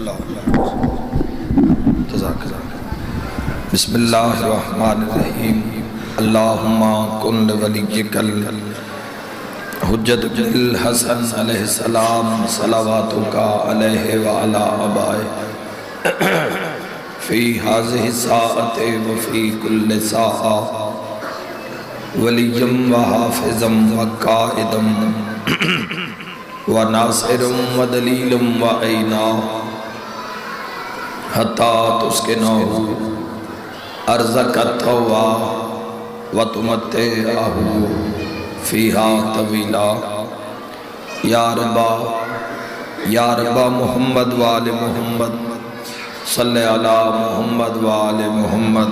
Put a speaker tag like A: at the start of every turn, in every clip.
A: جزاک اللہ۔ بسم اللہ الرحمن الرحیم۔ اللہم کن لولیک الحجت بن الحسن علیہ السلام صلواتک علیہ وعلی آبائہ فی ہذہ الساعۃ وفی کل ساعہ ولیم وحافظم وقائدم وناصرم ودلیلم وعینا حتی تسکنہو ارزق التوبہ وتمتعہ فیہا طویلا۔ یا رب محمد وآل محمد صلی علی محمد وآل محمد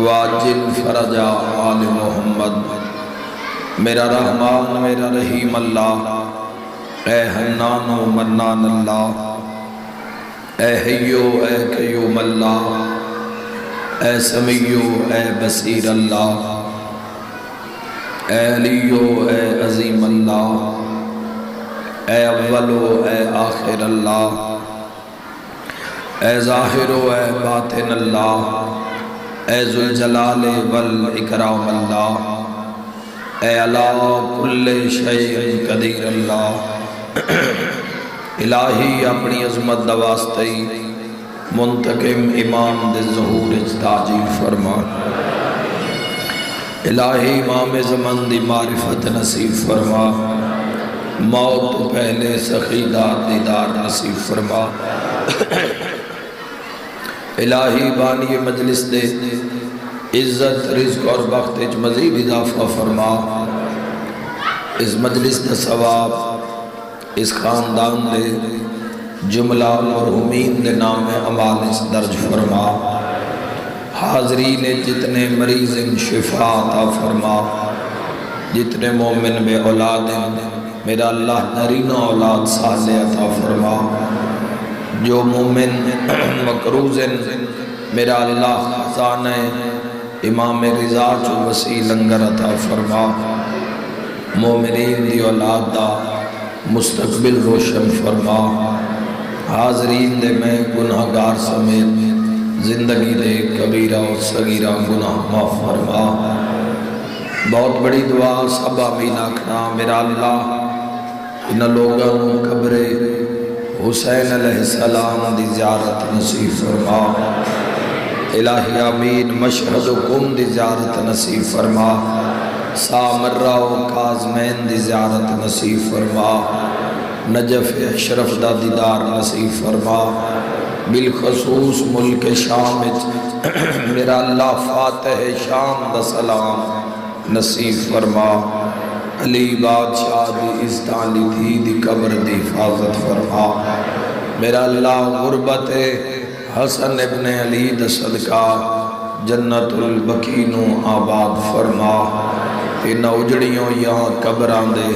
A: واجل فرج آل محمد۔ میرا رحمان میرا رحیم اللہ، اے حنان و منان اللہ، اے حیو اے قیوم اللہ، اے سمیع اے بصیر اللہ، اے علیو اے عظیم اللہ، اے اول اے آخر اللہ، اے ظاہر اے باطن اللہ، اے ذوالجلال والاکرام اللہ، اے علی کل شیء قدیر اللہ۔ الہی اپنی عظمت دواستی منتقم امام دے ظہور اجتاجی فرما۔ الہی امام زمان دی معرفت نصیب فرما، موت تو پہلے سخیدار دیدار نصیب فرما۔ الہی بانی مجلس دے عزت رزق اور بخت اچ مزید اضافہ فرما۔ اس مجلس دا ثواب اس خاندان دے جملہ مرحومین دے نام اعمال اس درج فرما۔ حاضرین جتنے مریض ان شفا عطا فرما، جتنے مومن بے اولاد ہیں میرا اللہ نرینہ اولاد صالح عطا فرما۔ جو مومن مقروض ہیں میرا اللہ خزانہ امام رضا جو وسیع لنگر عطا فرما۔ مومنین دی اولاد دا مستقبل روشن فرما۔ حاضرین دے میں گناہگار سمیت زندگی دے کبیرہ و صغیرہ گناہ معاف فرما۔ بہت بڑی دعا سب آمین آکھنا۔ میرا اللہ ان لوگوں قبر حسین علیہ السلام دی زیارت نصیب فرما۔ الہی آمین۔ مشہدکم دی زیارت نصیب فرما۔ سامرہ و کاظمین دی زیارت نصیب فرما۔ نجف اشرف دا دیدار نصیب فرما۔ بالخصوص ملک شام میرا اللہ فاتح شام دا سلام نصیب فرما۔ علی بادشاہ دی عزتالی تھی دی قبر دی حفاظت فرما۔ میرا اللہ غربت حسن ابن علی دا صدقہ جنت البقینو آباد فرما۔ ان اجڑیوں یہاں قبران دے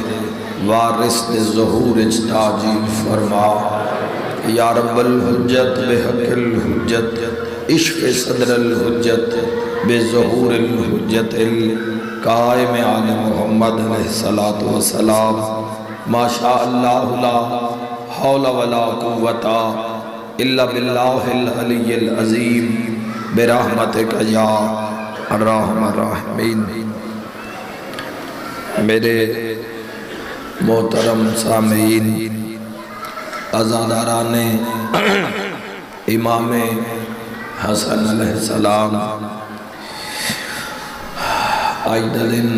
A: وارث دے ظہور اجتاجی فرما۔ یا رب الحجت بحق الحجت عشق صدر الحجت بے ظہور الحجت القائم آل محمد علیہ السلام۔ ما شاء اللہ لا حول ولا قوت الا باللہ العلی العظیم برحمتک یا ارحم الراحمین۔ میرے محترم سامعین، عزاداران امام حسن علیہ السلام، آج دا دن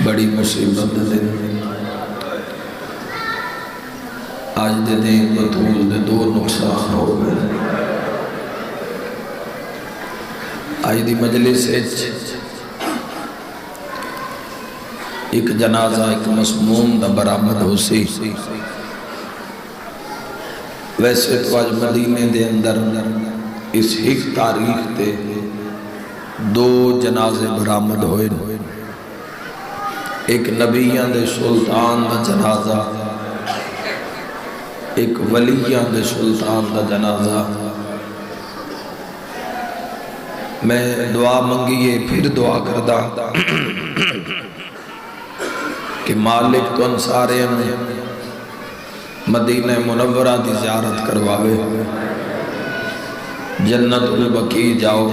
A: بڑی مصیبت دا دن، آج دے دن بطول دے دو نقصان ہو گئے۔ آج دی مجلس ایک جنازہ ایک مسموم دا برآمد ہو سی۔ ویسے تو آج مدینے دے اندر اس ایک تاریخ تے دو جنازے برآمد ہوئے۔ ایک نبیان دے سلطان دا جنازہ، ایک ولیان دے سلطان دا جنازہ۔ میں دعا منگیے پھر دعا کردہ کہ مالک تو انسارے میں مدینہ منورہ دی زیارت کرواوے، جنت البقیع جاؤ،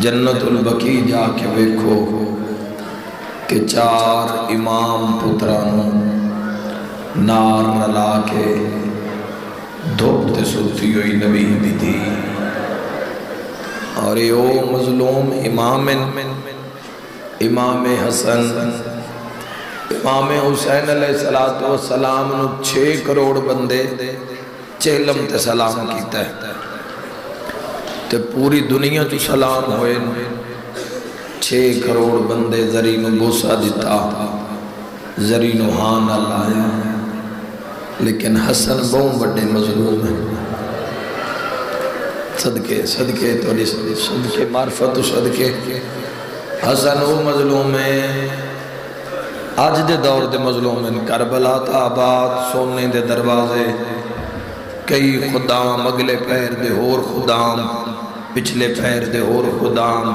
A: جنت البقیع جا کے ویکھو کہ 4 امام پترانوں نار رلا کے دھوپ تے سوتی ہوئی نبی دی تھی، اور یہ او مظلوم امام حسن امام حسین علیہ السلام نو 6 کروڑ بندے چہلم تے سلام کیتا ہے، تے پوری دنیا جو سلام ہوئے 6 کروڑ بندے زری نو بوسا دیتا، زری نو ہاں نہ لایا، لیکن حسن بہت بڑے مظلوم ہیں۔ صدقے توڑی صدقے معرفت و صدقے حسن وہ مظلوم ہیں، آج دے دور دے مظلوم ہیں۔ کربلا تا آباد سونے دے دروازے، کئی خدام اگلے پیر دے اور خدام پچھلے پیر دے اور خدام،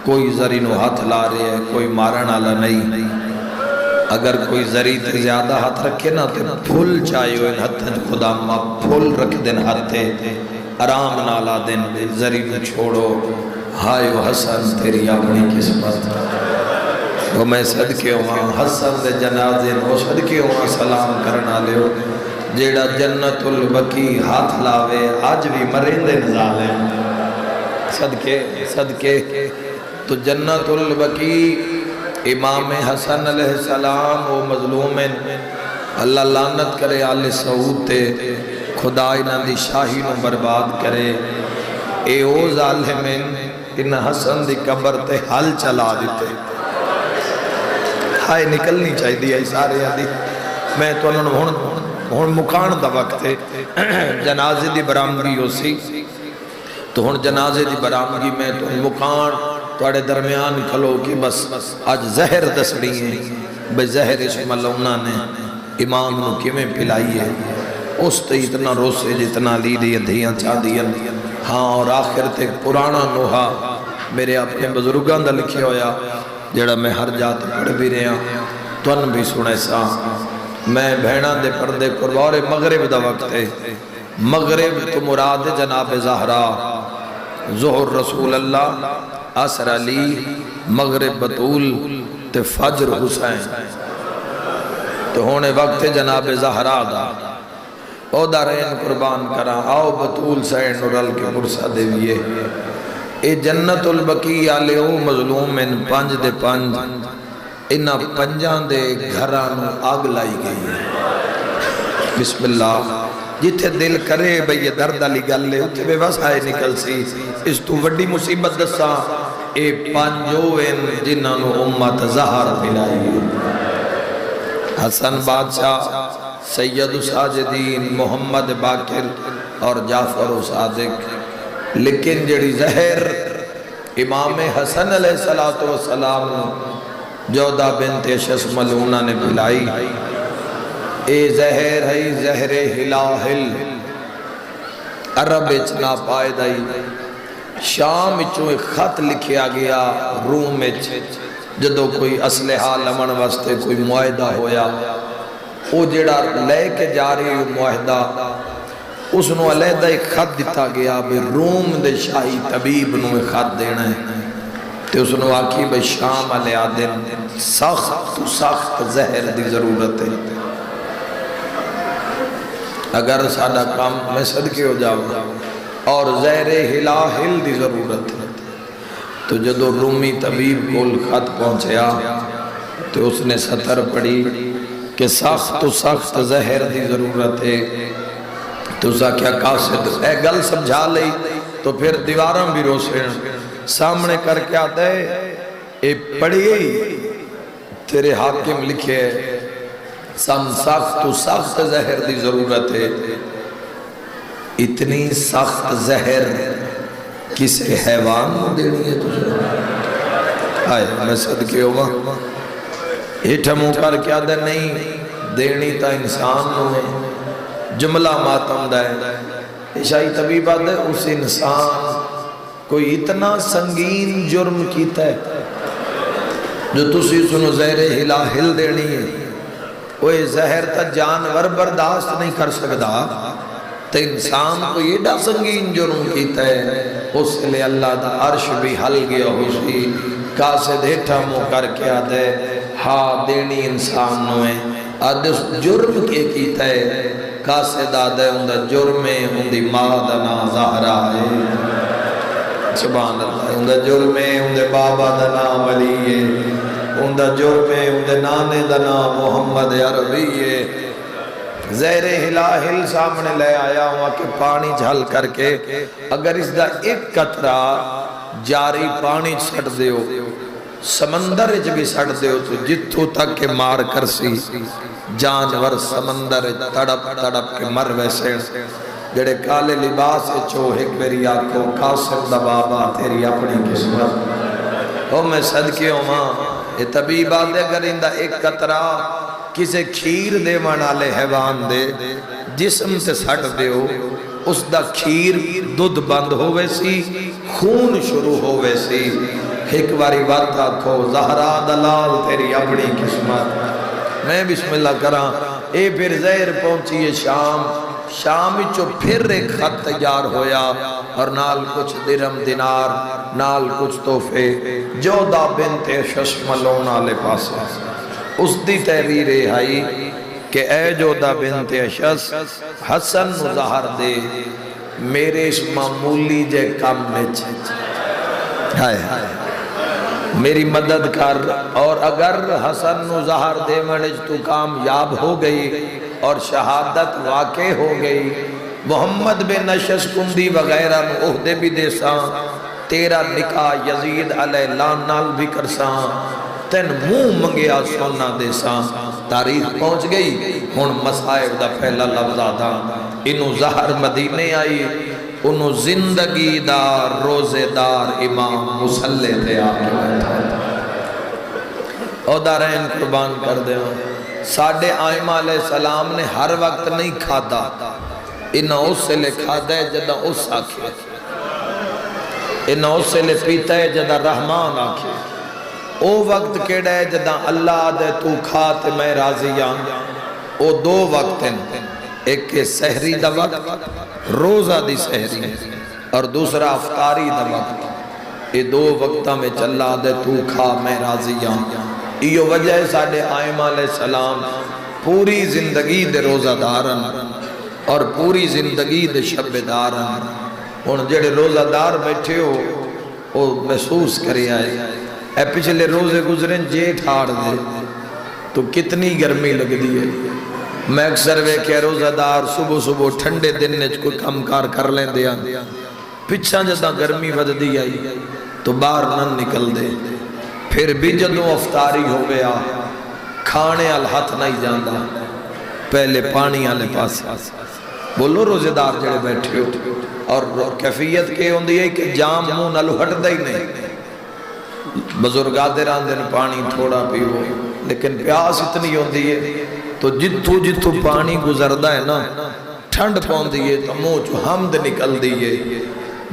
A: کوئی زری نو ہاتھ لا رہے ہے، کوئی مارن آلا نہیں۔ اگر کوئی زری تے زیادہ ہاتھ رکھے نا تے پھول چاہیے ہوئے ہاتھ خدام ماں پھول رکھ دن ہاتھے آرام نالا دن زری نو چھوڑو، ہائے و حسن تیری اپنی قسمت، وہ میں صدقے ہوں حسن دے جنازے وہ صدقے ہوں سلام کرنا لیو، جیڑا جنت البقیع ہاتھ لاوے آج بھی مرین دے نزال ہے۔ صدقے تو جنت البقیع امام حسن علیہ السلام وہ مظلوم ہیں، اللہ لعنت کرے آل سعود تے، خدا انہاں دی شاہی نو برباد کرے، اے او ظالمین ان حسن دی قبر تے حل چلا دیتے، ہائے نکلنی چاہی دی ہے سارے آدھی۔ میں تو انہوں ہون مکان دا وقت ہے، جنازے دی برامگی ہو سی تو ہون جنازے دی برامگی میں تو مکان توڑے درمیان کھلو کہ بس آج زہر دسڑی ہیں، بے زہر اسم اللہ نے امام نو کی میں پلائی ہے، اس تے اتنا روسے جتنا لی دی دھیاں چاہ دیا، ہاں اور آخر تے پرانا نوحا میرے اپنے بزرگان دا لکھے ہویا، جڑا میں ہر جات پڑھ بھی رہا تو ان بھی سنے سا، میں بھیڑا دے پردے قربار مغرب دا وقت ہے، مغرب تو مراد جناب زہرا، ظہر رسول اللہ، عصر علی، مغرب بطول تے فجر حسین، تو ہونے وقت جناب زہرا دا او دارین قربان کرا، آؤ بطول سین نورل کے مرسہ دیوئے، اے جنت البقیع آلے او مظلوم ان 5 دے 5 انہا 5 دے گھرانو آگ لائی گئی ہے۔ بسم اللہ جتھے دل کرے بھئی یہ درد علی گل لے اتھے بے بس آئے نکل سی، اس تو وڈی مصیبت دسا اے 5 جنہاں نو امت زہر پلائی ہے۔ حسن بادشاہ، سید ساجدین، محمد باقر اور جعفر و صادق، لیکن جڑی زہر امام حسن علیہ السلام جودہ بنت اشس ملونہ نے پلائی، اے زہر ہے زہر ہلاہل، عرب اچنا پائدائی، شام اچھو ایک خط لکھیا گیا روم اچھ، جدو کوئی اسلحہ لمن واسطے کوئی معاہدہ ہویا، او جڑا لے کے جا رہی معاہدہ، اس نو علیحدہ ایک خط دیتا گیا بے روم دے شاہی طبیب نو ایک خط دینا ہے، تے اس نو آکی بے شام علیہ دن سخت زہر دی ضرورت ہے، اگر سادہ کام میں صدقے ہو جاؤں اور زہر ہلاہل دی ضرورت ہے، تو جدو رومی طبیب کو خط پہنچیا تو اس نے سطر پڑھی کہ سخت زہر دی ضرورت ہے، تو اسا کیا قاصد اے گل سمجھا لئی، تو پھر دیواراں بھی روسے سامنے کر کے آتا ہے، اے پڑھی تیرے حاکم لکھے سخت زہر دی ضرورت ہے، اتنی سخت زہر کسے حیوان کو دینی ہے تجھے؟ آئے میں صدقے ہوگا ہیٹھا منہ کر کیا دے نہیں دینی تا انسان ہوئے، جملہ ماتم دائے عشائی طبیبہ دے اس انسان کوئی اتنا سنگین جرم کیتا ہے جو تسی سنو زہر ہلا ہل دینی ہے، وہ زہر تا جانور برداشت نہیں کر سکتا تو انسان کو یہ ڈا سنگین جرم کیتا ہے اس لئے اللہ دا عرش بھی حل گیا ہوشی کاسے دیٹھا مو کر کے آدھے ہاں دینی انسان نوے آدھے اس جرم کے کیتا ہے کاسے دادے اندہ جرمے اندی مادنا زہرہ ہے سبحان اللہ اندہ جرمے اندے بابا دنا ولی ہے اندہ جرمے اندے نانے دنا محمد عربی ہے زہر ہلاہل سامنے لے آیا ہوا کہ پانی جھل کر کے اگر اس دا ایک قطرہ جاری پانی چھٹ دیو سمندر اچ بھی سٹ دیو تو جتو تک کے مار کرسی جانور سمندر تڑپ تڑپ کے مر ویسے جڑے کالے لباس چو ایک میری آنکھوں قاسم دا بابا تیری اپنی قسمت او میں صدقے ہوں ماں یہ طبیبہ دے کرندہ ایک قطرہ کسے کھیر دے منالے حیوان دے جسم سے سٹ دیو اس دا کھیر دودھ بند ہوئے سی خون شروع ہوئے سی ایک باری بات آکھو زہرا دلال تیری اپنی قسمت میں بسم اللہ کراں اے پھر زہر پہنچیے شام چو پھر ایک خط تیار ہویا اور نال کچھ درم دینار نال کچھ تحفے جودہ بنت ششملون آلے پاس اس دی تحریر آئی کہ اے جودہ بنت شش حسن مظہر دے میرے اس معمولی جے کم میں ہائے میری مدد کر اور اگر حسن مظہر دے منج تو کامیاب ہو گئی اور شہادت واقع ہو گئی محمد بن نشش کندی وغیرہ عہدے بھی دے ساں تیرا نکاح یزید علیہ لان نال بھی کر ساں تین منہ منگیا سونا دے ساں تاریخ پہنچ گئی ہون مسائب دا پہلا لفظ آدھا انہوں زہر مدینے آئی انہوں زندگی دار روزے دار امام مسلح تھے آکے بیٹھا عہدارین قربان کر دے ساڑھے آئمہ علیہ السلام نے ہر وقت نہیں کھادا انہوں اس سے لے کھادا ہے جدہ اس آکھے انہوں اس سے لے پیتا ہے جدہ رحمان آکھے او وقت کیڑا ہے جدہ اللہ دے تو کھاتے میں راضیاں او دو وقت ہیں ایک کے سحری دا وقت روزہ دی سحری اور دوسرا افطاری دا وقت یہ دو وقتہ میں چلا دے تو کھا میں راضیاں یہ وجہ ہے ساڑھے آئمہ علیہ السلام پوری زندگی دے روزہ دارن اور پوری زندگی دے شب دارن ان جڑے روزہ دار بیٹھے ہو وہ محسوس کرے آئے اے پچھلے روزے گزریں جیٹھ آڑ دے تو کتنی گرمی لگ دی ہے میں اکثر وے کہ روزہ دار صبح ٹھنڈے دن نے کوئی کم کار کر لیں دیا پچھا جدہ گرمی ود دی آئی تو باہر نہ نکل دے پھر بھی جدوں افطاری ہو گیا کھانے الہت نہیں جاندہ پہلے پانی آلے پاس بولو روزے دار جڑے بیٹھے ہو اور کیفیت کے ہوں دیئے کہ جام منہ نلو ہٹ دائی نہیں بزرگاتے راندن پانی تھوڑا پیو لیکن پیاس اتنی ہوں دیئے تو جتو پانی گزردہ ہے نا ٹھنڈ پہن دیئے تو منہ چو حمد نکل دیئے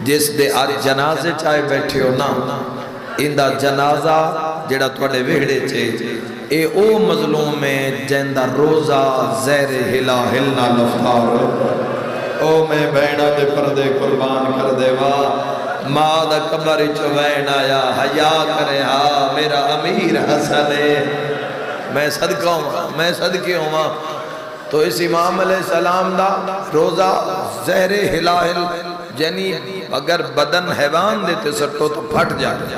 A: جس دے آج جنازے چاہے بیٹھے ہو نا اندہ جنازہ جڑا توڑے ویڑے چے اے او مظلوم میں جندہ روزہ زہر ہلا ہلنا لفتار او میں بینہ دے پردے قربان کر دے وا ماں دا قبر چوین آیا حیا کرے ہاں میرا امیر حسن ہے میں صدقہ ہوں میں صدقے ہوں تو اس امام علیہ السلام دا روزہ زہر ہلا ہل جنی اگر بدن حیوان دیتے سٹو تو پھٹ جائے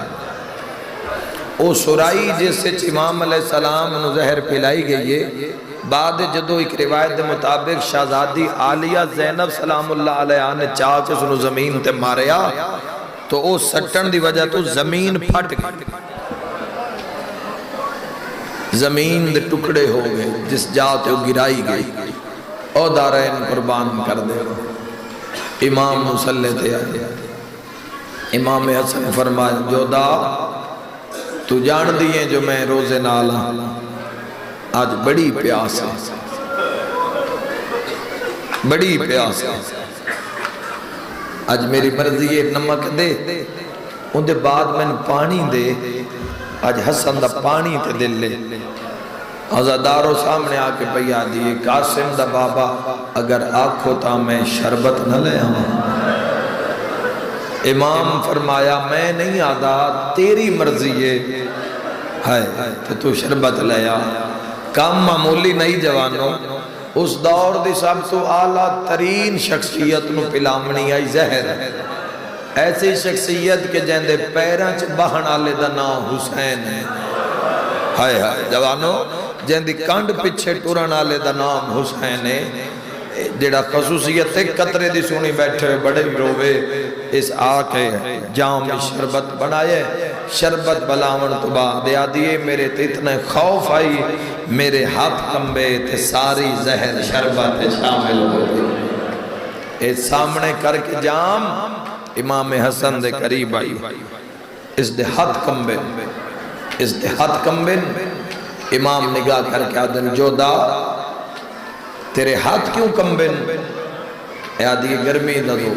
A: او سرائی جس سے امام علیہ السلام انہوں زہر پلائی گئی ہے بعد جدو ایک روایت مطابق شہزادی عالیہ زینب سلام اللہ علیہ نے چاچے سنو زمین تے ماریا تو او سٹن دی وجہ تو زمین پھٹ گئی زمین دے ٹکڑے ہو گئے جس جاتے وہ گرائی گئی او دارین قربان کر دے امام مسلح تے آئے امام حسن فرمائے جو دا تو جان دیئے جو میں روزے نالا آج بڑی پیاس ہے بڑی پیاس ہے آج میری مرضی یہ نمک دے ان دے بعد میں پانی دے آج حسن دا پانی تے دل لے عزادارو سامنے آکے پیا دیئے قاسم دا بابا اگر آنکھو تا میں شربت نہ لے آؤں۔ امام فرمایا میں نہیں آدھا تیری مرضی ہے تو شربت لے آ۔ کام معمولی نہیں جوانوں، اس دور دی سب تو اعلیٰ ترین شخصیت نو پلامنی آئی زہر، ایسی شخصیت کے جیندے پیرانچ بہن آلے دا نام حسین ہے۔ ہائے ہائے جوانوں، جیندی کانڈ پچھے ٹورن آلے دا نام حسین ہے۔ جیڑا خصوصیت ایک قطرے دی سونی بیٹھے بڑے روے اس آکے جام شربت بنائے، شربت بلاون تو بعد دیئے میرے تے اتنے خوف آئی، میرے ہاتھ کمبے تے ساری زہر شربت شامل ہو گئی۔ اس سامنے کر کے جام امام حسن دے قریب آئی، اس دے ہاتھ کمبے، اس دے ہاتھ کمبے، امام نگاہ کر کے آدن جو دا تیرے ہاتھ کیوں کمبن؟ آدھی گرمی نہ دو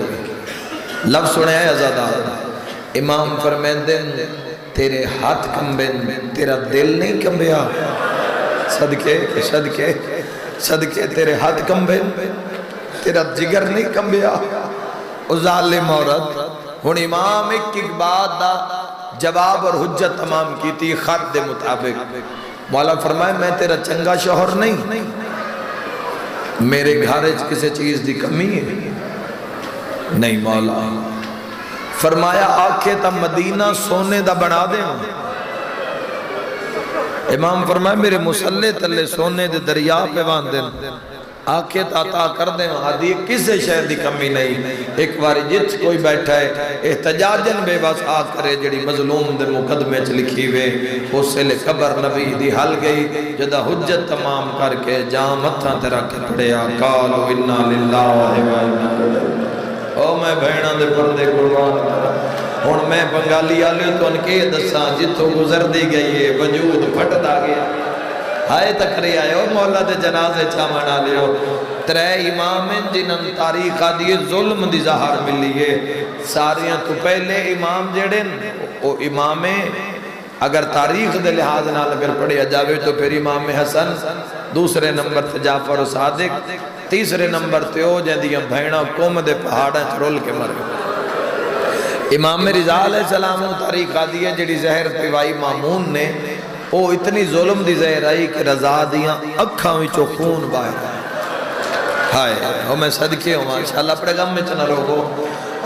A: لفظ سنے ہے عزادار۔ امام فرمیندن تیرے ہاتھ کمبن، تیرا دل نہیں کمبیا؟ صدقے صدقے صدقے تیرے ہاتھ کمبن، تیرا جگر نہیں کمبیا؟ او ظالم عورت، ہن امام ایک بات دا جواب اور حجت تمام کی تھی خط دے مطابق۔ مولا فرمائے میں تیرا چنگا شوہر نہیں، میرے گھارج کسے چیز دی کمی ہے نہیں مولا۔ فرمایا آکھے تا مدینہ سونے دا بنا دیں۔ امام فرمایا میرے مسلح تلے سونے دے دریا پہ باندھیں، آکھے تا عطا کر دیں۔ آدھی کسے شہر دی کمی نہیں۔ ایک باری جت کوئی بیٹھا ہے احتجاجن بے بس آ کرے جڑی مظلوم دے مقدمے چ لکھی ہوئے، اس سے لے قبر نبی دی حل گئی جدا حجت تمام کر کے جام ہتھاں تے رکھ کے پڑھیا قالوا انا للہ و انا الیہ۔ او میں بہناں دے پردے قربان کرا، ہن میں بنگالی آلی تو ان کے دساں جتوں گزر دی گئی ہے وجود پھٹدا گیا۔ ہائے تکری آئے ہو مولا دے جنازے چامن آلے ہو۔ ترے امام جنہاں تاریخ آدھیے ظلم دی ظاہر ملیے، ساریاں تو پہلے امام جڑے او امام اگر تاریخ دے لحاظ نال اگر پڑھے جاوے تو پھر امام حسن، دوسرے نمبر تے جعفر و صادق، تیسرے نمبر تے ہو جاندیاں بھیڑاں قوم دے پہاڑاں چرول کے مر گئے۔ امام رضا علیہ السلام تاریخ آدھیے جڑی زہر پیوائی مامون نے، او اتنی ظلم دی زہر آئی کہ رضا دیاں اکھاں وچوں خون باہر آئے۔ ہائے او میں صدقے ہوں ماشاءاللہ اپنے غم میں چنہ روگو۔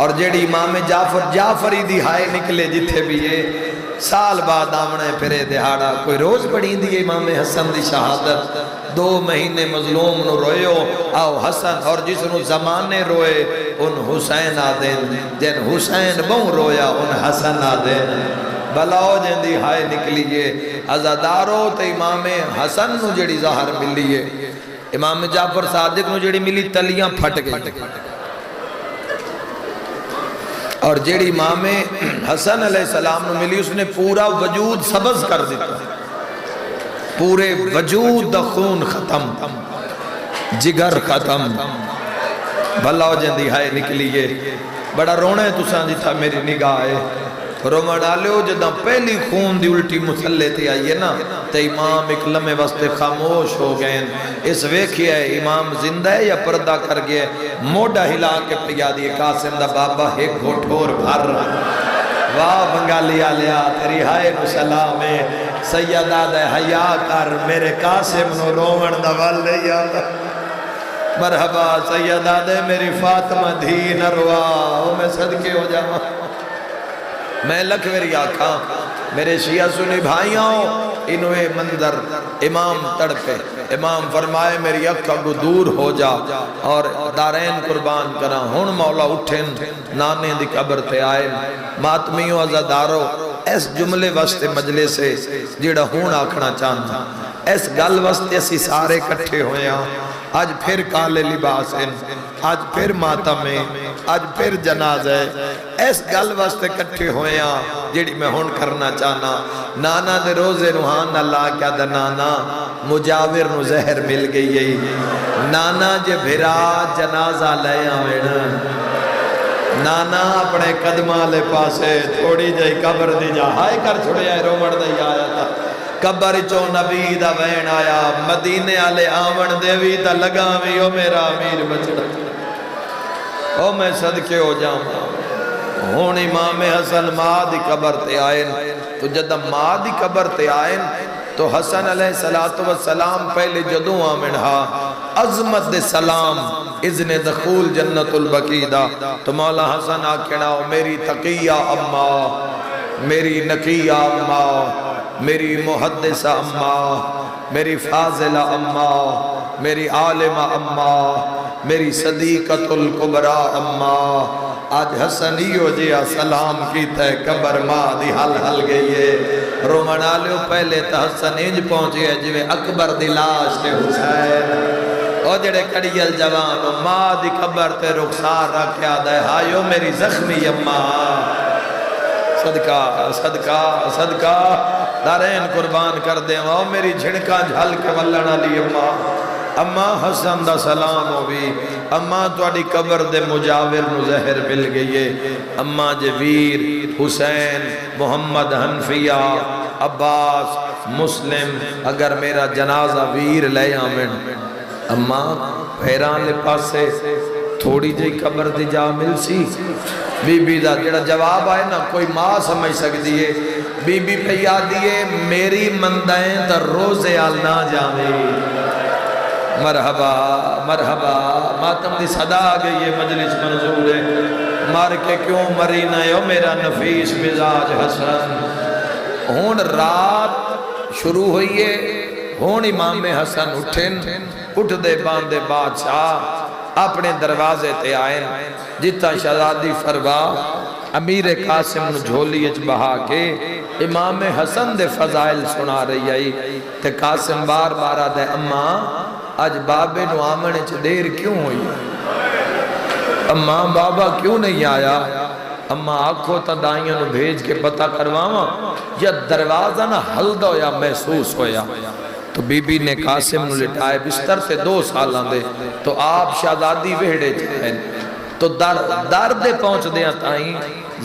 A: اور جیڑی امام جعفری دی ہائے نکلے جتھے بھی یہ سال بعد آمنے پھرے دہاڑا کوئی روز پڑھی دی امام حسن دی شہادت، 2 مہینے مظلوم نو روئے ہو آؤ حسن، اور جس نو زمانے روئے ان حسین آدین، جن حسین بہن رویا ان حسن آدین۔ بلاؤ جن دی ہائے نکلیے عزادارو تے امام حسن نو جڑی ظاہر ملیے، امام جعفر صادق نو جڑی ملی تلیاں پھٹ گئی، اور جڑی امام حسن علیہ السلام نو ملی اس نے پورا وجود سبز کر دیتا، پورے وجود دا خون ختم، جگر ختم۔ بلاؤ جن دی ہائے نکلیے بڑا رونا ہے تساں جتھا میری نگاہ ہے، روما ڈالیو جدہ پہلی خون دی الٹی مسلح تے آئیے نا تے امام ایک لمحے واسطے خاموش ہو گئے۔ اس ویکھی ہے امام زندہ ہے یا پردہ کر گئے، موڑا ہلا کے پیا دیئے قاسم دا بابا ایک گھوٹور بھر رہا۔ واہ بنگالی آلیا تیری ہائے نو سلامے، سیدہ دے حیاء کر میرے قاسم نو رومن دا والے یاد۔ مرحبا سیدہ دے میری فاطمہ دھی نروا، میں صدقے ہو جاؤں۔ میں لکھ میری آنکھاں میرے شیعہ سنی بھائیاں انوے منظر امام تڑپے، امام فرمائے میری اکھا کو دور ہو جا اور دارین قربان کرا۔ ہن مولا اٹھن نانے دی قبر تے آئے، ماتمیوں عزادارو اس جملے واسطے مجلس سے جیڑا ہون آکھنا چاہنا، اس گل واسطے اسی سارے کٹھے ہوئے ہیں۔ آج پھر کالے لباس ہیں، آج پھر ماتم ہے، آج پھر جناز ہے، اس گل واسطے کٹھے ہوئے ہیں جیڑی میں ہون کرنا چاہنا۔ نانا دے روزے روحان اللہ کیا دا نانا مجاور نو زہر مل گئی ہے، نانا جے بھرا جنازہ لے آوینا، نانا اپنے قدمہ لے پاسے تھوڑی جائی قبر دی جا ہائے کر چھوڑے آئے رومڑ دائی آیا تھا، قبر چو نبی دا وین آیا مدینے آلے آون دیوی تا لگاوی او میرا امیر بچڑا او میں صدقے ہو جاؤں ہون امام حسن ماں دی قبر تے آئین تو جدہ ماں دی قبر تے آئین تو حسن علیہ السلام پہلے جدوں آمن ہا عظمت دے سلام اذن دخول جنت البقیدہ تو مولا حسن آکھنا میری تقیہ اماں میری نقیہ اماں میری محدثہ اماں میری فاضلہ اماں میری عالمہ اماں میری صدیقت القبرہ اماں آج حسنیو جیا سلام کیتا ہے قبر ماں دی حل حل گئی ہے رومن آلیو پہلے تا حسن انج پہنچے ہے جویں اکبر دی لاش تے حسین او جڑے کڑیل جوان ماں دی قبر تے رخسار رکھیا دے ہائیو میری زخمی اماں صدقہ صدقہ صدقہ دارین قربان کر دیں او میری جھڑکاں جھل کے ولنا لی اماں حسن دا سلام ہوئی اماں توڑی قبر دے مجاور مظہر مل گئی اماں جے ویر حسین محمد حنفیہ عباس مسلم اگر میرا جنازہ ویر لے آمن اماں پیران لے پاسے تھوڑی جی قبر دی جا مل سی بی بی دا جڑا جواب آئے نا کوئی ماں سمجھ سکتی ہے بی بی پہ یاد دیئے میری مندائیں در روزے آل نہ جاوے مرحبا مرحبا ماتم دی صدا آگئی یہ مجلس منظور ہے مار کے کیوں مری نہ ہو میرا نفیس مزاج حسن ہون رات شروع ہوئی ہے ہون امام حسن اٹھن اٹھ دے باندے بادشاہ اپنے دروازے تے آئین جتا شہزادی فروا امیر قاسم نو جھولی اچ بہا کے امام حسن دے فضائل سنا رہی آئی تے قاسم بار بارا دے اماں آج بابے نو آمن اچ دیر کیوں ہوئی اماں بابا کیوں نہیں آیا اماں آنکھوں تا دائیاں نو بھیج کے پتہ کرواما یا دروازہ نہ حلد ہویا محسوس ہویا تو بی بی نے قاسم نو لٹائے بستر سے 2 سالاں دے تو آپ شہزادی وہڑے جائیں تو درد پہنچ دیا تائیں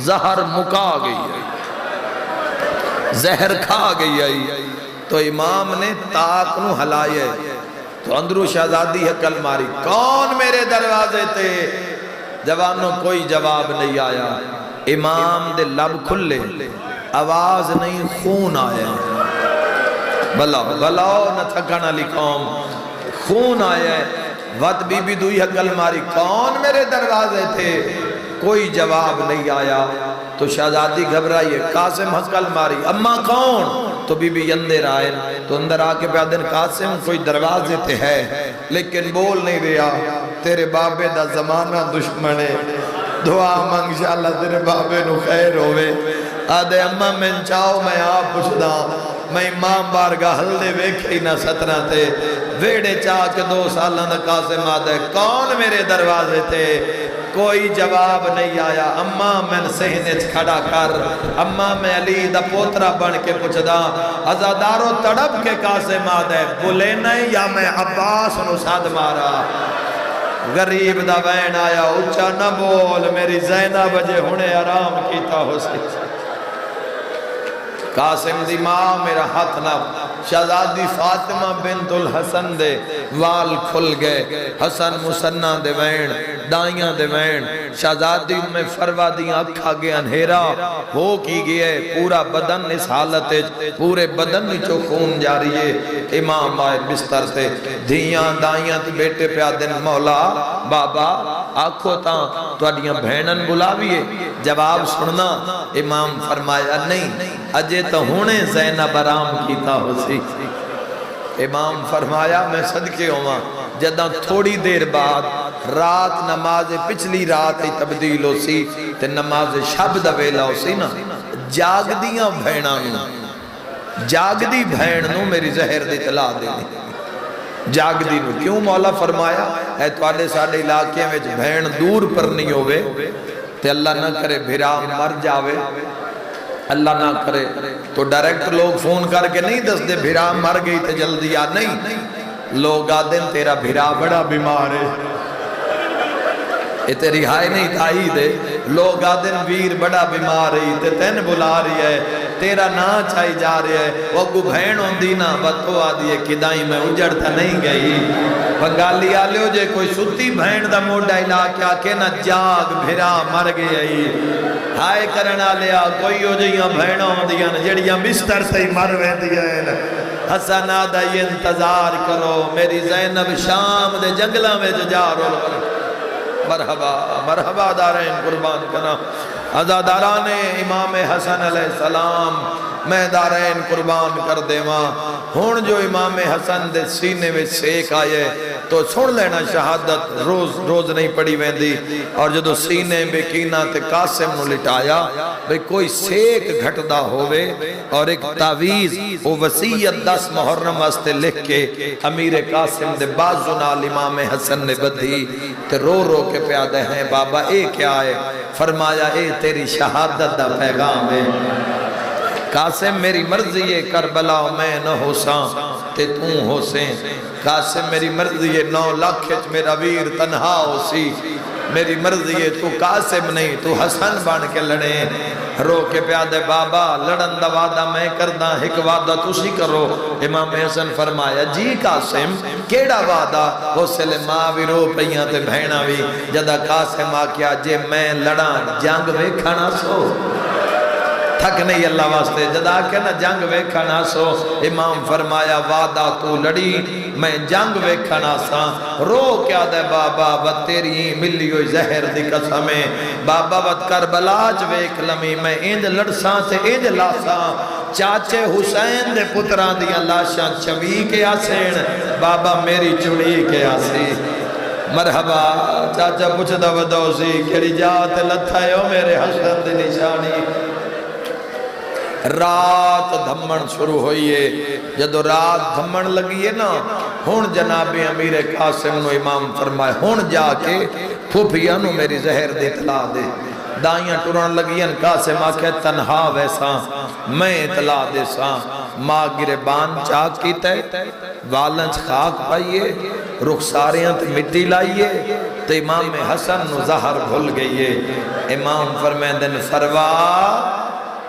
A: زہر مکا گئی زہر کھا گئی آئی تو امام نے تاک نو ہلائے تو اندرو شہزادی حقل ماری کون میرے دروازے تے جوانوں کوئی جواب نہیں آیا امام دے لب کھلے آواز نہیں خون آیا بلاؤ بلاؤ نہ تھکانا لی قوم خون آیا ہے وقت بی بی دوئی حقل ماری کون میرے دروازے تھے کوئی جواب نہیں آیا تو شہزادی گھبرائیے قاسم حقل ماری اماں کون تو بی بی اندر آئے تو اندر آکے پیادن قاسم کوئی دروازے تھے ہے لیکن بول نہیں رہا تیرے بابے دا زمانہ دشمنے دعا مانگ انشاءاللہ تیرے بابے نو خیر ہوئے آدھے اماں میں چاہو میں آپ پوچھ دا میں امام بارگاہ ہلدے ویکھے نہ سترہ تے ویڑے چاہ کے 2 سالہ دا قاسم آدھے کون میرے دروازے تھے کوئی جواب نہیں آیا اماں میں سہنے کھڑا کر اماں میں علی دا پوترا بن کے پوچھ دا ازادارو تڑپ کے قاسم آدھے بلے نہیں یا میں عباس نو ساد مارا غریب دا وین آیا اچھا نہ بول میری زینب بجے ہونے آرام کیتا ہو سی قاسم دی ماں میرا ہاتھ نہ شہزادی فاطمہ بنت الحسن دے وال کھل گئے حسن مسنہ دے وین دائیاں دے وین شہزادی میں فروا دی اکھا گئے انہیرا ہو کی گئے پورا بدن اس حالت پورے بدن نیچو خون جاری ہے امام آئے بستر سے دھیاں دائیاں تی بیٹے پیادن مولا بابا آنکھو تاں تو اڈیاں بھینن بلاویے جواب سننا امام فرمایا نہیں اجے تو ہونے زینب آرام کیتا ہو سی امام فرمایا میں صدقے ہوں جدہ تھوڑی دیر بعد رات نماز پچھلی رات ہی تبدیل ہو سی تے نماز شب دا ویلا ہو سی نا جاگ دیاں بھیناں جاگ دی بھیننوں میری زہر دی اطلاع دینی جاگ دی نو کیوں مولا فرمایا اے توالے ساڑے علاقے میں بھین دور پر نہیں ہوئے تے اللہ نہ کرے بھرا مر جاوے اللہ نہ کرے تو ڈائریکٹ لوگ فون کر کے نہیں دس دے بھرا مر گئی تے جلدی آ نہیں لوگ آدن تیرا بھرا بڑا بیمار ہے یہ تیری ہائے نہیں تائی دے لوگ آدن ویر بڑا بیمار ہے تے تین بلا رہی ہے
B: تیرا نا چاہی جا رہے ہے وہ اگو بھین ہوندی نا بتو آدھی ہے کدائیں میں اجڑتا نہیں گئی بنگالی آلے ہو جے کوئی ستی بھین دا موڈا ہلا کیا کہ نہ جاگ بھرا مر گئی ہائے کرنا لیا کوئی ہو جائیاں بھینہ ہوندیاں جڑیاں بستر سے ہی مر ویندیاں حسن آدھا یہ انتظار کرو میری زینب شام دے جنگلہ میں جا رول مرحبا مرحبا دارین قربان کنا عزاداران امام حسن علیہ السلام میں دارین قربان کر دے ماں ہون جو امام حسن دے سینے میں سیک آئے تو سن لینا شہادت روز نہیں پڑی ویندی اور جدو سینے بے کینہ تے قاسم نو لٹایا بھئی کوئی سیک گھٹدا ہوئے اور ایک تعویز وہ وسیعت 10 محرم واسطے لکھ کے امیر قاسم دے بازو نال امام حسن نے بدھی تے رو رو کے پیادے ہیں بابا اے کیا ہے فرمایا اے تیری شہادت دا پیغام ہے قاسم میری مرضی ہے کربلا میں نہ ہو ساں تے توں ہو سیں قاسم میری مرضی ہے 9 لاکھ میرا ویر تنہا ہو سی میری مرضی ہے تو قاسم نہیں تو حسن بان کے لڑے رو کے پیادے بابا لڑن دا وعدہ میں کردہ ایک وعدہ تسی کرو امام حسن فرمایا جی قاسم کیڑا وعدہ وہ سلے ماں بھی رو پہیاں تے بھینا بھی جدہ قاسم آکیا جے میں لڑاں جنگ وے کھانا سو تھک نہیں اللہ واسطے جدا کہ نہ جنگ ویکھنا سو امام فرمایا وعدہ تو لڑی میں جنگ ویکھنا سا رو کیا دے بابا بد تیری ملی ہوئی زہر دی قسمیں بابا بد کربلاج ویکھ لمی میں ایند لڑساں تے ایند لاساں چاچے حسین دے پتران دیا لاشاں چوی کے آسین بابا میری چڑی کے آسی مرحبا چاچا پوچھ دا ودو سی کیڑی جات لتھا ہے میرے حسن دی نشانی رات دھمن شروع ہوئی ہے جدو رات دھمن لگی ہے نا ہون جناب امیر قاسم نو امام فرمائے ہون جا کے پھوپیا نو میری زہر دے اطلاع دے دائیاں ٹوران لگیاں قاسم آکے تنہا ویسا میں اطلاع دے سا ماں گربان چاک کی تے والنچ خاک پائیے رخساریاں تے مٹی لائیے تو امام حسن نو زہر بھول گئیے امام فرمائے دن فروا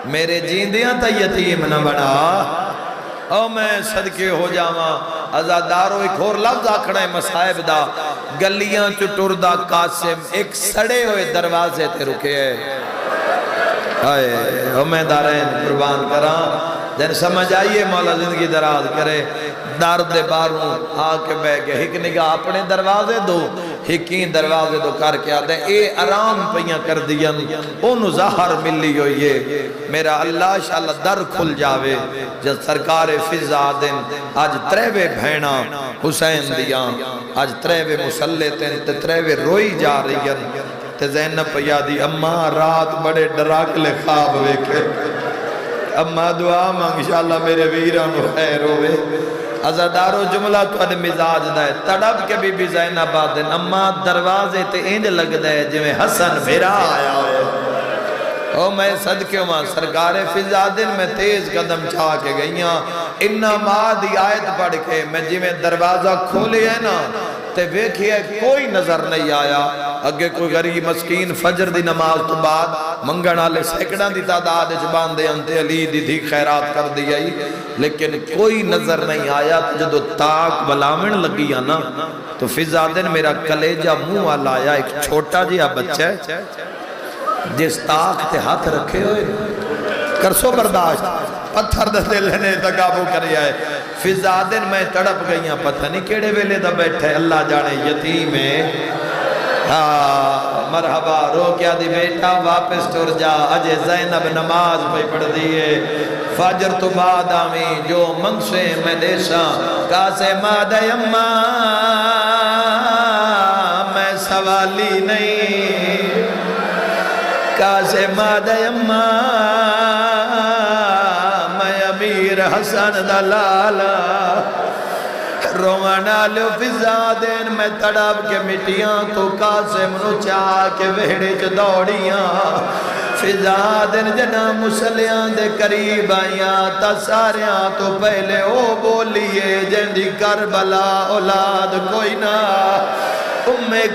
B: میرے جیندیاں تا یتیم نہ بنا او میں صدقے ہو جاواں ازادارو ایک اور لفظ آکھنا ہے مسائب دا گلیاں چٹور دا قاسم ایک سڑے ہوئے دروازے تے رکے ہے آئے او میں دارین قربان کران جن سمجھ آئیے مولا زندگی دراز کرے درد باروں آکے بے گئے ایک نگاہ اپنے دروازے دو ہکین دروازے دو کر کے آدھے اے آرام پہیاں کر دیا انہوں ظاہر ملی ہوئیے میرا اللہ شاءاللہ در کھل جاوے جب سرکار فضا دن آج تریوے بھینا حسین دیا آج تریوے مسلطیں تے تریوے روئی جا رہی ہیں تے زینب پیادی اممہ رات بڑے ڈراکلے خواب ویکھے اممہ دعا مانگ انشاءاللہ میرے ویران خیر ہوئے عزادارو جملہ تو اڈ مزاج دائے تڑب کے بی بی زینب آدن اممہ دروازے تے اینج لگ دائے جویں حسن بھیرا آیا ہوئے او میں صدقے ماں سرکار فضا دن میں تیز قدم چاہ کے گئیاں انہا ماں دی آیت پڑھ کے میں جویں دروازہ کھولے ہے نا تے ویکھئے کوئی نظر نہیں آیا اگے کوئی غریب مسکین فجر دی نماز تو بعد منگن آلے سیکڑاں دی تعداد جبان دے انتے علی دی تھی خیرات کر دی آئی لیکن کوئی نظر نہیں آیا جدو تاک بلامن لگی آنا تو فضا دن میرا کلیجہ منہ آل آیا ایک چھوٹا جیا بچہ ہے جس تاک تے ہاتھ رکھے ہوئے کرسو برداشت پتھر دے لینے تقابو کری آئے فضا دن میں تڑپ گئیاں پتہ نہیں کیڑے ویلے دا بیٹھے اللہ جانے یتیم ہے مرحبا رو کیا دی بیٹا واپس ٹور جا اجے زینب نماز پہ پڑھ دیئے فجر تو بعد آمین جو منسے میں دیشا کاسے مادہ یمہ میں سوالی نہیں کاسے مادہ یمہ میں امیر حسن دلالا روانا لو فضا دین میں تڑاب کے مٹیاں تو قاسم نو چاہ کے وہڑے چ دوڑیاں فضا دین جنا مسلیاں دے قریب آیاں تا ساریاں تو پہلے او بولیے جندی کربلا اولاد کوئی نہ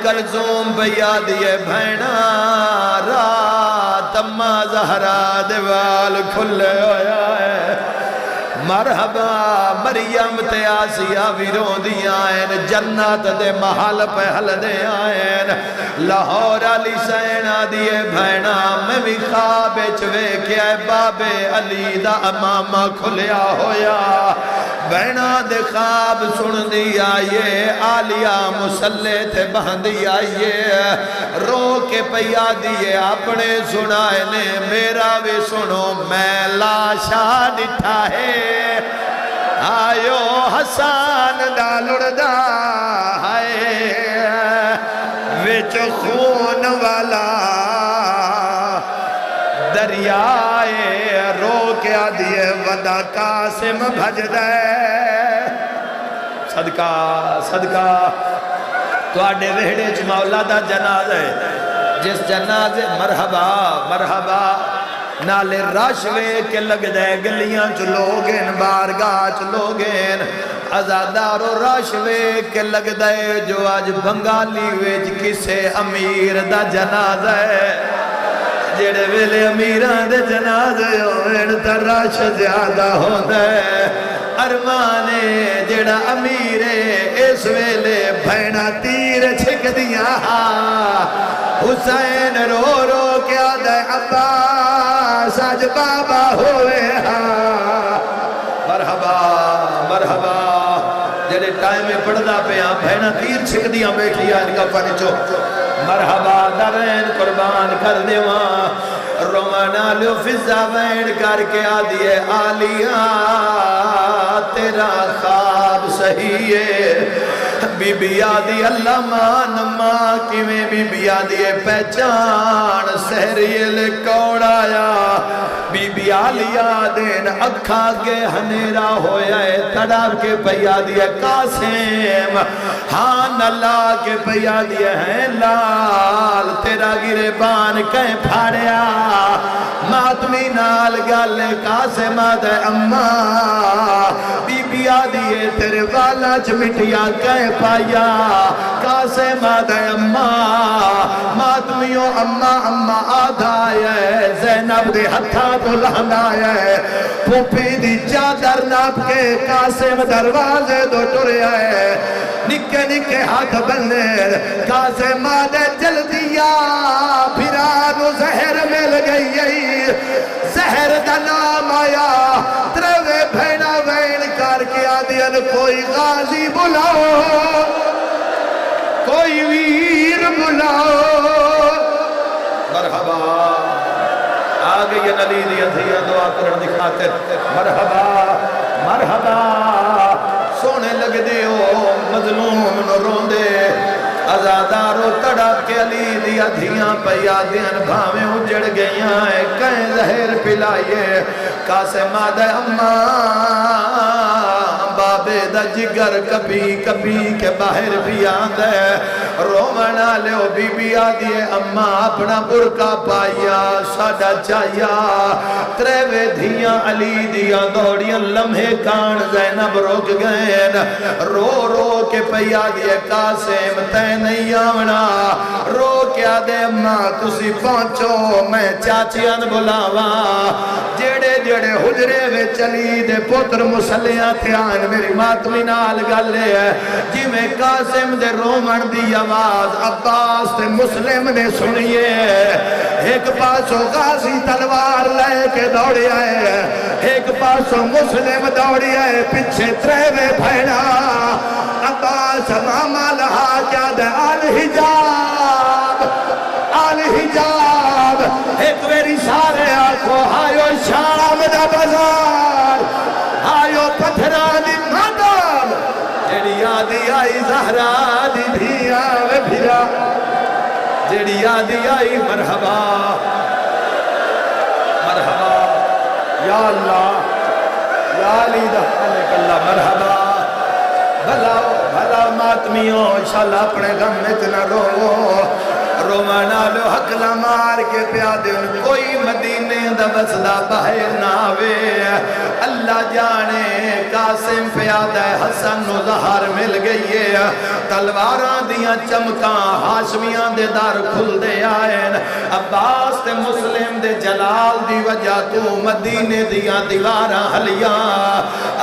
B: کلثوم پہ یادیے بھینا رات تما زہرا دیوال کھلے ہویا ہے مرحبا مریم تے آسیہ ویروں دی آئین جنت دے محل پہ حل دے آئین لاہور علی سینہ دیئے بھینا میں بھی خواب چوے کیا بابے علی دا امامہ کھلیا ہویا بہنا دے خواب سن دی آئیے آلیا مسلح تے بہندی آئیے رو کے پیا دیئے اپنے سنائے نے میرا بھی سنو میں لاشا ڈٹھا ہے آیو حسان ڈالڑدہ ہے وچ خون والا دریائے رو کے آدھیے ودا قاسم بھج دے صدقہ صدقہ تو آڈے وہڑے چ مولا دا جنازہ ہے جس جنازے مرحبا مرحبا نالے راشوے کے لگ دے گلیاں چ لوگین بارگاہ چ لوگین ازادارو راشوے کے لگ دے جو آج بنگالی ویج کسے امیر دا جنازہ ہے جڑے ویلے امیران دے جنازے ہوئے تر راش زیادہ ہوتا ہے ارمانے جڑا امیرے اس ویلے بھینا تیر چھک دیا حسین رو رو کیا دے عباس آج بابا ہوئے مرحبا مرحبا جڑے ٹائم میں پڑھدا پہ بھینا تیر چھک دیا بیٹھی ان کا پنچو مرحبا درین قربان کر دیواں رومانا لیو فضا وین کر کے آدھیے آلیاں تیرا خواب صحیح ہے بی بی آدھی اللہ مان ماں کی میں بی بی آدھی پہچان سہریل کون آیا بی بی آلیا دین اکھا کے ہنیرا ہویا ہے تڑاب کے پیا دیا قاسم ہاں نلا کے پیا دیا ہے لال تیرا گریبان کہیں پھاڑیا ماتمی نال گل قاسم آدھے اماں بی بی آدھی تیرے والا چمٹیا کہیں پایا قاسم آدھے اماں ماتمیوں اماں اماں آدھا ہے زینب دے ہتھا بلہن آیا ہے پھوپی دی چادر ناپ کے قاسم دروازے دو ٹرے آئے نکے نکے ہاتھ بلنے قاسم آدھے جل دیا پھرانو زہر مل گئی زہر دا نام آیا تروے بھینا وین کر کے آدھین کوئی غازی بلاؤ کوئی ویر بلاؤ مرحبا آگے یہ نلی دیا دھیا دعا کرن دکھاتے مرحبا مرحبا سونے لگ دیو مظلوم نو روندے ازادارو تڑپ کے علی دیا دھیاں پیا دین بھاویں اجڑ گئیاں ہیں کہیں زہر پلائیے قاسم آدھے اماں بابے دا جگر کبھی کبھی کے باہر بھی آندے رومنا لیو بی بی آدھیے اماں اپنا برکا پایا ساڑا چاہیا تریوے دھیاں علی دیا دوڑیاں لمحے کان زینب روک گئن رو رو کے پیا دیے قاسم تے نہیں آونا رو کیا دے اماں تسی پہنچو میں چاچیاں بلاوا جڑے جڑے حجرے وے چلی دے پتر مسلیاں تھیان میری ماتمی نال گلے ہے جی میں قاسم دے رومن دی آواز عباس تے مسلم نے سنیے ایک پاسو غازی تلوار لے کے دوڑی آئے ایک پاسو مسلم دوڑی آئے پچھے تریوے بھینا عباس ماما لہا کیا دے الحجاب ایک میری سارے آنکھو آئیو شام دا بازار آئیو پتھرانی مدام جیڑی آدھی آئی زہرا دی دھیا وے بھیرا جیڑی آدھی آئی مرحبا مرحبا یا اللہ یا علی دہانک اللہ مرحبا بھلا بھلا ماتمیوں انشاءاللہ اپنے غم میں اتنا رو رومانا لو حقلا مار کے پیادے ان کوئی مدینے دا بسدا باہر نہ آوے اللہ جانے قاسم پیادہ حسن و زہر مل گئی ہے تلواراں دیاں چمکاں ہاشمیاں دے دار کھل دے آئین عباس تے مسلم دے جلال دی وجہ تو مدینے دیاں دیواراں ہلیاں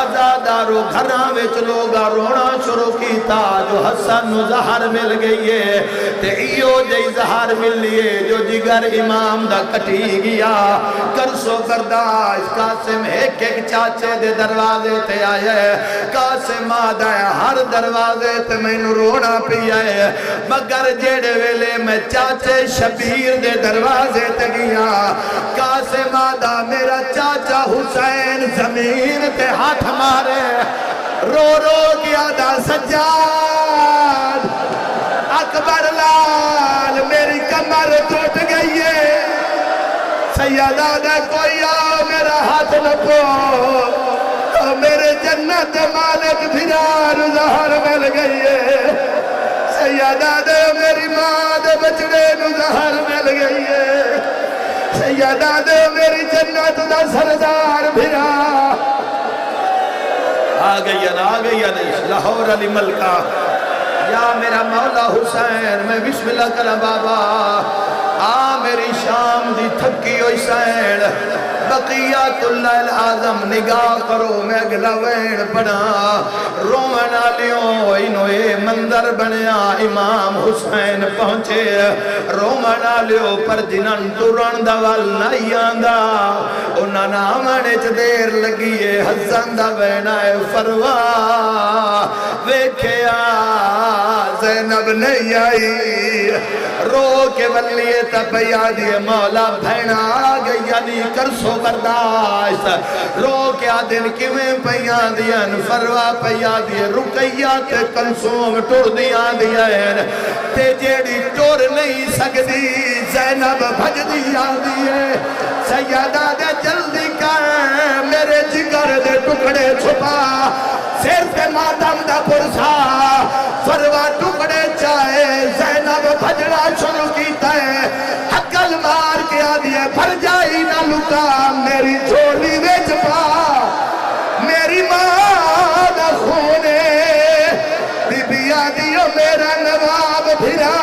B: ازادارو گھراں وچ لوگا رونا شروع کیتا جو حسن و زہر مل گئی ہے تے ایو جئی زہر مل لیے جو جگر امام دا کٹی گیا کرسو کرداش قاسم ایک ایک چاچے دے دروازے تے آئے قاسم آدھا ہے ہر دروازے تے میں نو رونا پی آئے مگر جیڑے ویلے میں چاچے شبیر دے دروازے تے گیا قاسم آدھا میرا چاچا حسین زمین تے ہاتھ مارے رو رو گیا دا سجاد اکبر لال میری کمر ٹوٹ گئی ہے سیدہ دے کوئی آ میرا ہاتھ نکو میرے جنت مالک بھرار زہر مل گئی ہے سیدہ دے میری ماں دے بچڑے زہر مل گئی ہے سیدہ دے میری جنت دا سردار بھرا آ گئی لاہور علی ملکہ یا میرا مولا حسین میں بسم اللہ کرا بابا میری شام دی تھکی ہوئی سین بقیات اللہ العظم نگاہ کرو میں اگلا وین پڑا رومن آلیوں انوے منظر بنیا امام حسین پہنچے رومن آلیوں پر جنن تورن دوال نہیں آندا انہاں نامنے چھ دیر لگیے حسن دا وین آئے فروا ویکھیا زینب نہیں آئی رو کے ولیے تپیا دیے مولا بھینا آگئی یعنی کرسو برداشت رو کے آدھن کیویں پیا دین فروا پیا دیے رکیا تے کنسوم ٹور دیا دین تے جیڑی ٹور نہیں سکتی زینب بھج دیا دیے سیدہ دے جلدی کر میرے جگر دے ٹکڑے چھپا سر سے ماتم دا پرسا فروا ٹکڑے چاہے زینب بھجڑا شروع کیتا ہے حقل مار کے آدھے بھر جائی نہ لکا میری جھولی ویچ پا میری ماں نہ خونے بی بی آدھیو میرا نواب بھرا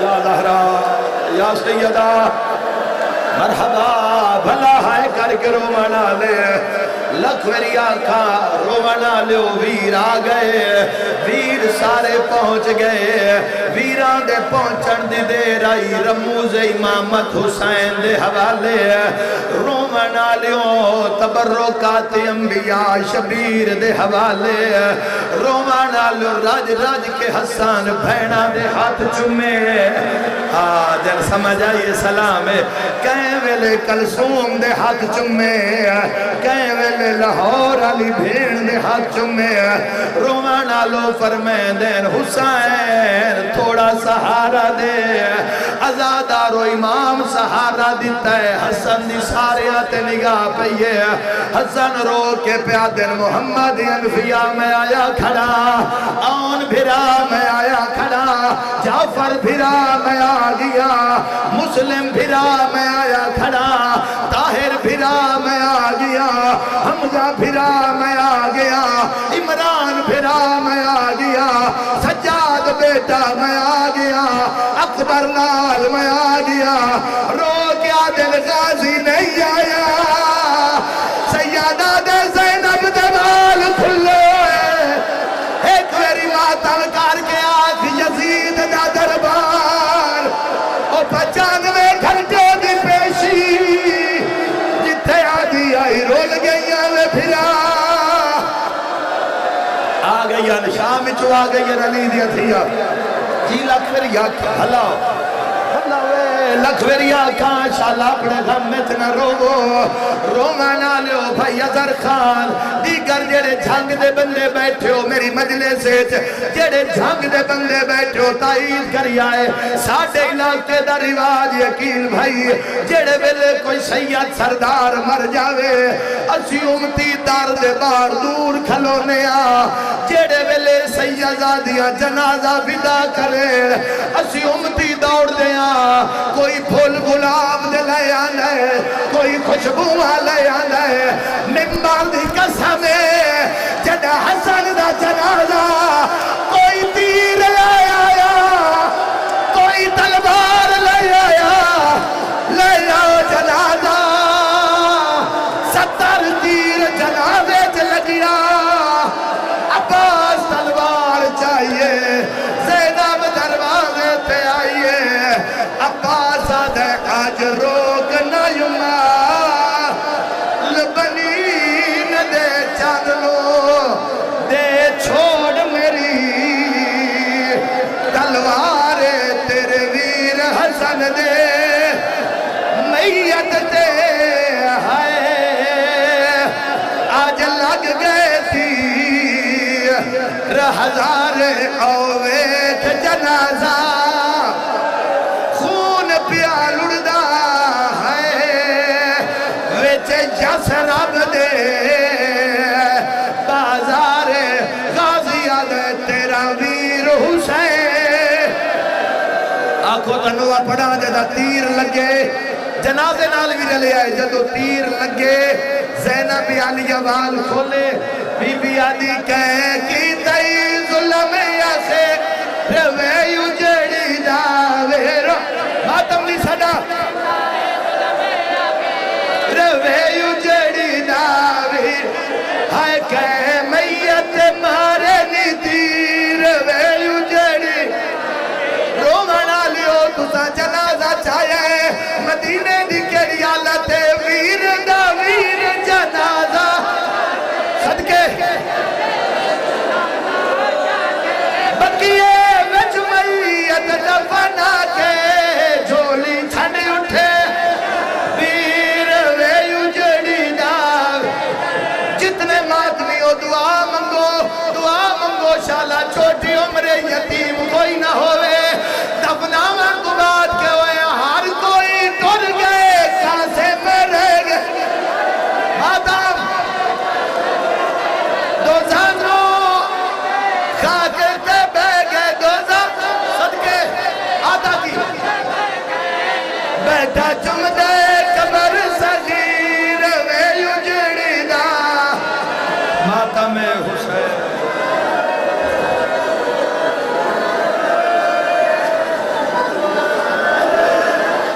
B: یا زہرا یا سیدہ مرحبا بھلا ہے کر کے رومانا لے لکھ میری آنکھا رومانا لیو ویر آگئے ویر سارے پہنچ گئے ویران دے پہنچن دی دیر آئی رموز امامت حسین دے حوالے رومانا لیو تبرکات انبیاء شبیر دے حوالے رومانا لیو راج راج کے حسان بھینا دے ہاتھ چمے جن سمجھ آئیے سلام کہیں ویلے کلثوم دے ہاتھ چمے کہیں ویلے لاہور علی بھین دے ہاتھ چمے رومانا لو فرمائیں دین حسین تھوڑا سہارا دے ازادارو امام سہارا دیتا ہے حسن دی سارے آتے نگاہ پہیے حسن رو کے پیادن محمد انفیاء میں آیا کھڑا آن بھرا میں آیا کھڑا جعفر بھرا میں آ گیا مسلم بھرا میں آیا کھڑا طاہر بھرا میں آ گیا حمزہ بھرا میں آ گیا عمران بھرا میں آ گیا سجاد بیٹا میں آ گیا اکبر لال میں آ گیا رو کیا دل غازی نہیں آیا سیادہ دے زینب دے مال کھلے ایک میری ماتم کار کے آنکھ یزید دا دربار او 95 گھنٹے دی پیشی جتھے آدھی آئی رول گئیاں لے پھرا آ گئیاں شام چو آ گئیاں علی دیا تھیا جی لکھ پھر یا بھلا لکھویری آکھاں شالا اپنے غم میں نہ روو روما نہ لیو بھائی اظہر خان دیگر جڑے جھنگ دے بندے بیٹھے ہو میری مجلس سے جڑے جھنگ دے بندے بیٹھے ہو تائید کری آئے ساڑھے علاقے دا رواج یقین بھائی جڑے بلے کوئی سید سردار مر جاوے اسی امتی دار دے بار دور کھلونے جڑے بلے سیدزادیاں جنازہ فدا کرے اسی امتی دوڑ دیا کوئی پھول گلاب دے لے آنا ہے کوئی خوشبوہ لے آنا ہے ممبر دی قسم جڑا حسن دا جنازہ کوئی تیر لے آیا کوئی تلوار لے آیا لے آؤ جنازہ 70 تیر جنازے لگیا عباس تلوار چاہیے زینب دروازے پہ آئیے عباس آدھے آج روک نہ یما لبنین دے چادلو دے چھوڑ میری تلوار تیرے ویر حسن دے میت تے آج لگ گئے تھی ہزار اویت جنازہ خون پیا لڑدا ہے وچ جس رب دے بازار غازیہ دے تیرا ویر حسین آنکھوں تنوہ پڑھا جدا تیر لگے جنازے نال بھی رلے آئے جدو تیر لگے زینب علی وال کھولے بی بی آدھی کہے کی تئی ظلم یاسے روے اجڑی داوے ماتم نہیں صدا روے اجڑی داوے ہائے کہے میت مارے نی تیر روے اجڑی رومانا لیو تسا جنازہ چاہے مدینے دی کیڑی حالت ویر دا ویر جنازہ صدقے بکیے وچ میت دفنا کے جھولی چھن اٹھے ویر وے اجڑی دا جتنے ماتمی ہو دعا منگو شالا چھوٹی عمر یتیم کوئی نہ ہوئے دفناوہ کو بات کے ہوئے ہر کوئی ٹر گئے کاسے میں رہ گئے آدم دو زانوں خاکر تے بے گئے دو زانوں صدقے آدھا کی بیٹھا چم دے